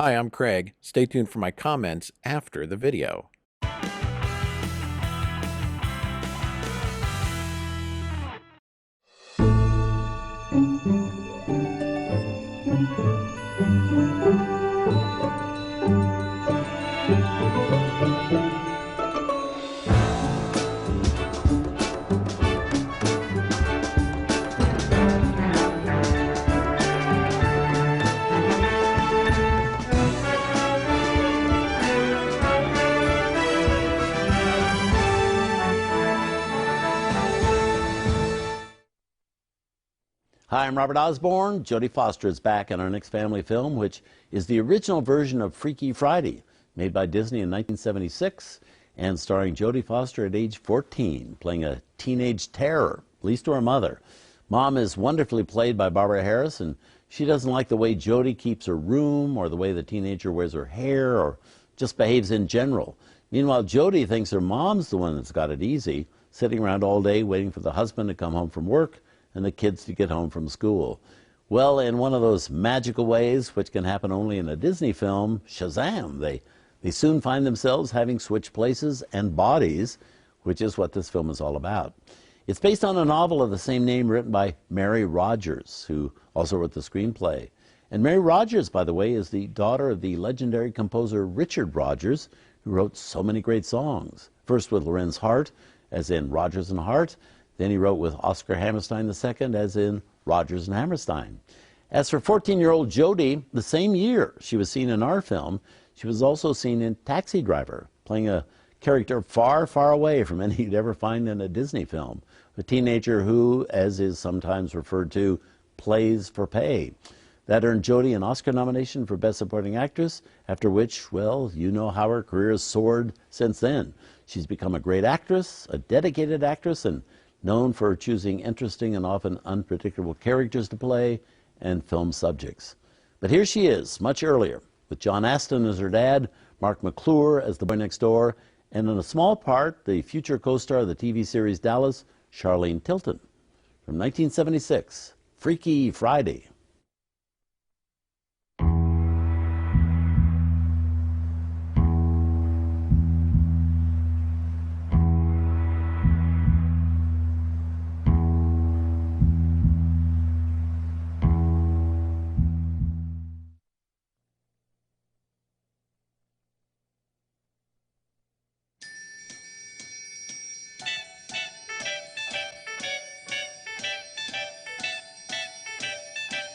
Hi, I'm Craig. Stay tuned for my comments after the video. Hi, I'm Robert Osborne. Jodie Foster is back in our next family film, which is the original version of Freaky Friday, made by Disney in 1976 and starring Jodie Foster at age 14, playing a teenage terror, at least to her mother. Mom is wonderfully played by Barbara Harris, and she doesn't like the way Jodie keeps her room or the way the teenager wears her hair or just behaves in general. Meanwhile, Jodie thinks her mom's the one that's got it easy, sitting around all day waiting for the husband to come home from work and the kids to get home from school. Well, in one of those magical ways, which can happen only in a Disney film, Shazam, they soon find themselves having switched places and bodies, which is what this film is all about. It's based on a novel of the same name written by Mary Rodgers, who also wrote the screenplay. And Mary Rodgers, by the way, is the daughter of the legendary composer Richard Rodgers, who wrote so many great songs. First with Lorenz Hart, as in Rodgers and Hart. Then he wrote with Oscar Hammerstein II, as in Rodgers and Hammerstein. As for 14-year-old Jodie, the same year she was seen in our film, she was also seen in Taxi Driver, playing a character far, far away from any you'd ever find in a Disney film. A teenager who, as is sometimes referred to, plays for pay. That earned Jodie an Oscar nomination for Best Supporting Actress, after which, well, you know how her career has soared since then. She's become a great actress, a dedicated actress, and known for choosing interesting and often unpredictable characters to play and film subjects. But here she is, much earlier, with John Astin as her dad, Mark McClure as the boy next door, and in a small part, the future co-star of the TV series Dallas, Charlene Tilton. From 1976, Freaky Friday.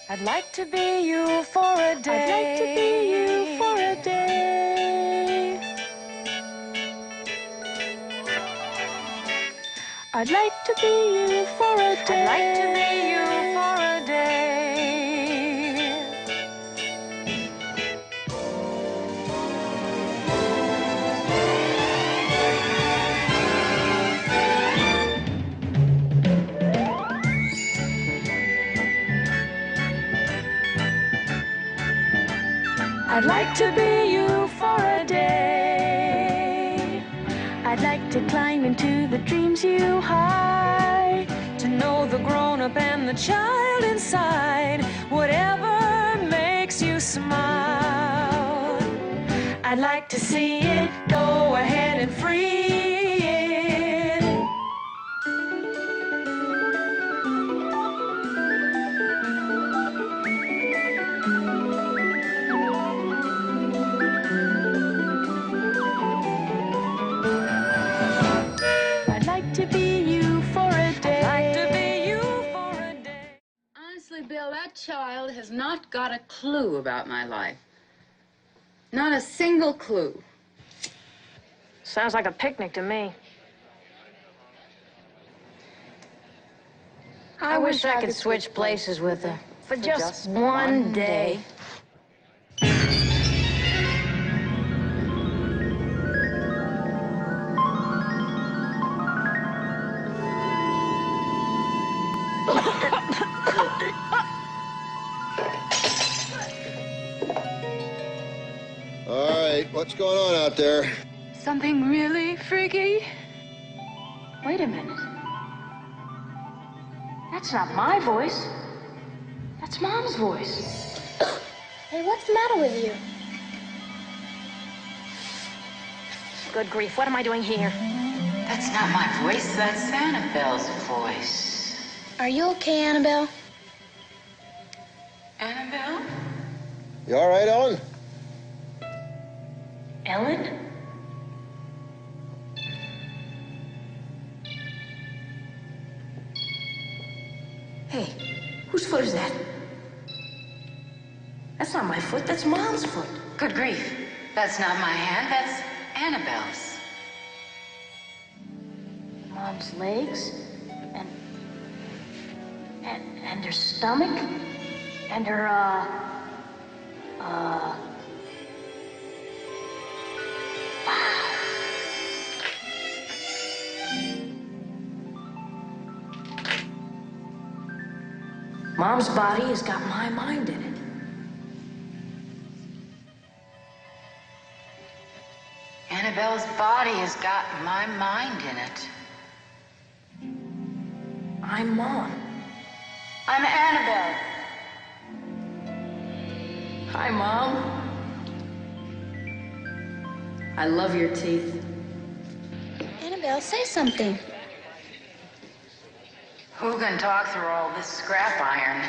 I'd like to be you for a day. I'd like to be you for a day. I'd like to be you for a day. I'd like to be you for a day. I'd like to be you for a day. I'd like to climb into the dreams you hide, to know the grown-up and the child inside, whatever makes you smile. I'd like to see it, go ahead and free it. Bill, that child has not got a clue about my life. Not a single clue. Sounds like a picnic to me. I wish I could switch places with her for just one day. All right, what's going on out there? Something really freaky? Wait a minute. That's not my voice. That's Mom's voice. Hey, what's the matter with you? Good grief, what am I doing here? That's not my voice, that's Annabelle's voice. Are you okay, Annabelle? Annabelle? You all right, Ellen? Ellen? Hey, whose foot is that? That's not my foot, that's Mom's foot. Good grief. That's not my hand, that's Annabelle's. Mom's legs, and her stomach, and her, wow. Mom's body has got my mind in it. Annabelle's body has got my mind in it. I'm Mom. I'm Annabelle. Hi, Mom. I love your teeth. Annabelle, say something. Who can talk through all this scrap iron?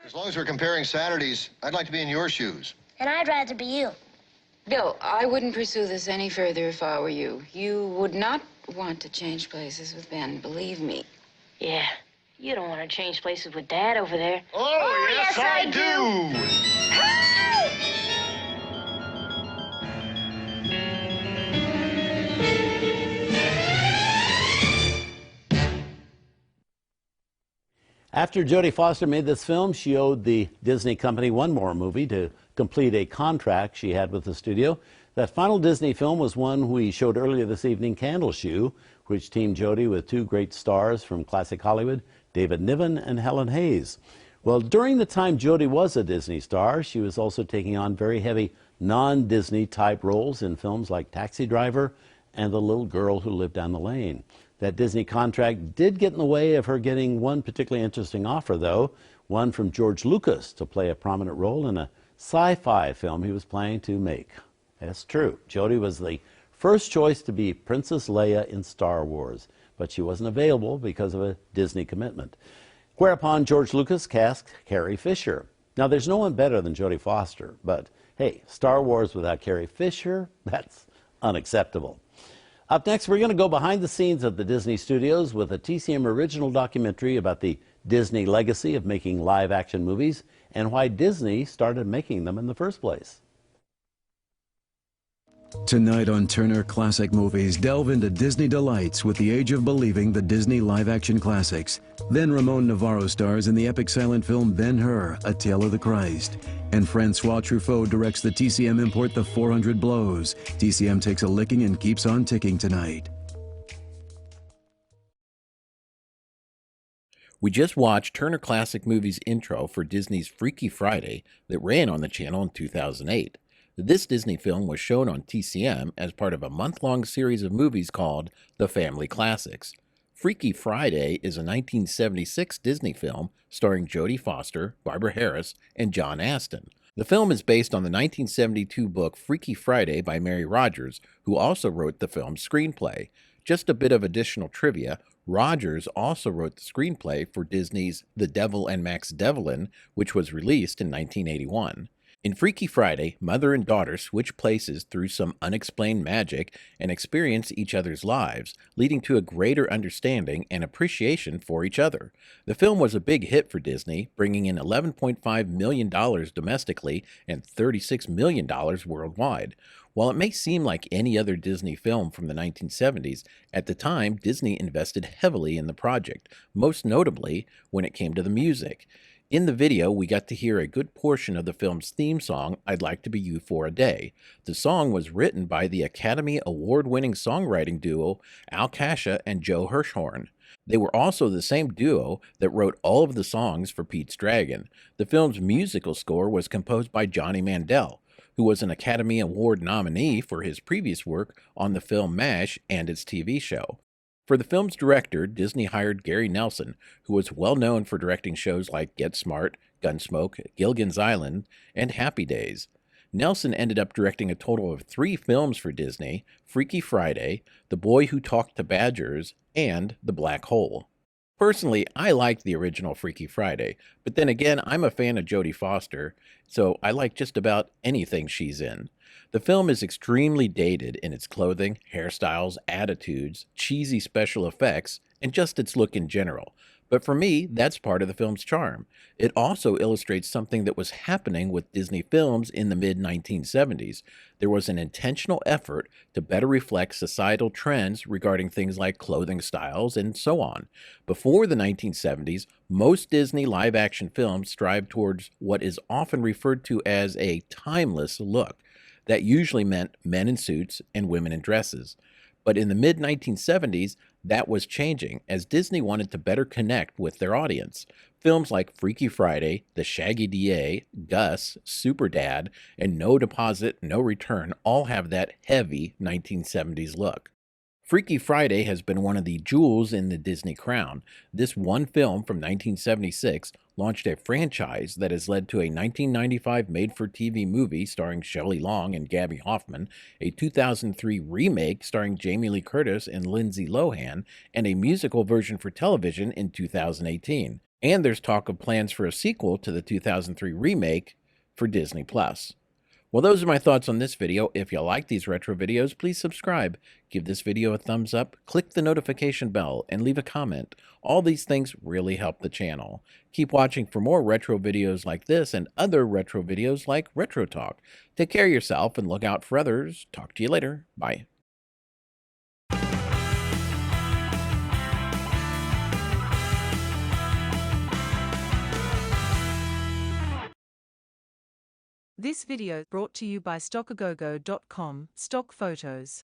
As long as we're comparing Saturdays, I'd like to be in your shoes. And I'd rather be you. Bill, I wouldn't pursue this any further if I were you. You would not want to change places with Ben, believe me. Yeah, you don't want to change places with Dad over there. Oh, yes, I do! After Jodie Foster made this film, she owed the Disney company one more movie to complete a contract she had with the studio. That final Disney film was one we showed earlier this evening, Candleshoe, which teamed Jodie with two great stars from classic Hollywood, David Niven and Helen Hayes. Well, during the time Jodie was a Disney star, she was also taking on very heavy non-Disney type roles in films like Taxi Driver and The Little Girl Who Lived Down the Lane. That Disney contract did get in the way of her getting one particularly interesting offer, though, one from George Lucas to play a prominent role in a sci-fi film he was planning to make. That's true. Jodie was the first choice to be Princess Leia in Star Wars, but she wasn't available because of a Disney commitment. Whereupon George Lucas cast Carrie Fisher. Now, there's no one better than Jodie Foster, but hey, Star Wars without Carrie Fisher, that's unacceptable. Up next, we're going to go behind the scenes of the Disney studios with a TCM original documentary about the Disney legacy of making live-action movies and why Disney started making them in the first place. Tonight on Turner Classic Movies, delve into Disney delights with The Age of Believing, the Disney live-action classics. Then Ramon Navarro stars in the epic silent film Ben-Hur, A Tale of the Christ. And Francois Truffaut directs the TCM import The 400 Blows. TCM takes a licking and keeps on ticking tonight. We just watched Turner Classic Movies intro for Disney's Freaky Friday that ran on the channel in 2008. This Disney film was shown on TCM as part of a month-long series of movies called The Family Classics. Freaky Friday is a 1976 Disney film starring Jodie Foster, Barbara Harris, and John Astin. The film is based on the 1972 book Freaky Friday by Mary Rodgers, who also wrote the film's screenplay. Just a bit of additional trivia, Rodgers also wrote the screenplay for Disney's The Devil and Max Devlin, which was released in 1981. In Freaky Friday, mother and daughter switch places through some unexplained magic and experience each other's lives, leading to a greater understanding and appreciation for each other. The film was a big hit for Disney, bringing in $11.5 million domestically and $36 million worldwide. While it may seem like any other Disney film from the 1970s, at the time Disney invested heavily in the project, most notably when it came to the music. In the video, we got to hear a good portion of the film's theme song, I'd Like to Be You for a Day. The song was written by the Academy Award-winning songwriting duo Al Kasha and Joe Hirschhorn. They were also the same duo that wrote all of the songs for Pete's Dragon. The film's musical score was composed by Johnny Mandel, who was an Academy Award nominee for his previous work on the film MASH and its TV show. For the film's director, Disney hired Gary Nelson, who was well known for directing shows like Get Smart, Gunsmoke, Gilligan's Island, and Happy Days. Nelson ended up directing a total of 3 films for Disney: Freaky Friday, The Boy Who Talked to Badgers, and The Black Hole. Personally, I liked the original Freaky Friday, but then again, I'm a fan of Jodie Foster, so I like just about anything she's in. The film is extremely dated in its clothing, hairstyles, attitudes, cheesy special effects, and just its look in general. But for me, that's part of the film's charm. It also illustrates something that was happening with Disney films in the mid 1970s. There was an intentional effort to better reflect societal trends regarding things like clothing styles and so on. Before the 1970s, most Disney live action films strived towards what is often referred to as a timeless look. That usually meant men in suits and women in dresses. But in the mid 1970s, that was changing as Disney wanted to better connect with their audience. Films like Freaky Friday, The Shaggy DA, Gus, Super Dad, and No Deposit, No Return all have that heavy 1970s look. Freaky Friday has been one of the jewels in the Disney crown. This one film from 1976 launched a franchise that has led to a 1995 made-for-TV movie starring Shelley Long and Gabby Hoffman, a 2003 remake starring Jamie Lee Curtis and Lindsay Lohan, and a musical version for television in 2018. And there's talk of plans for a sequel to the 2003 remake for Disney+. Well, those are my thoughts on this video. If you like these retro videos, please subscribe, give this video a thumbs up, click the notification bell, and leave a comment. All these things really help the channel. Keep watching for more retro videos like this and other retro videos like Retro Talk. Take care of yourself and look out for others. Talk to you later. Bye. This video brought to you by StockAgogo.com, stock photos.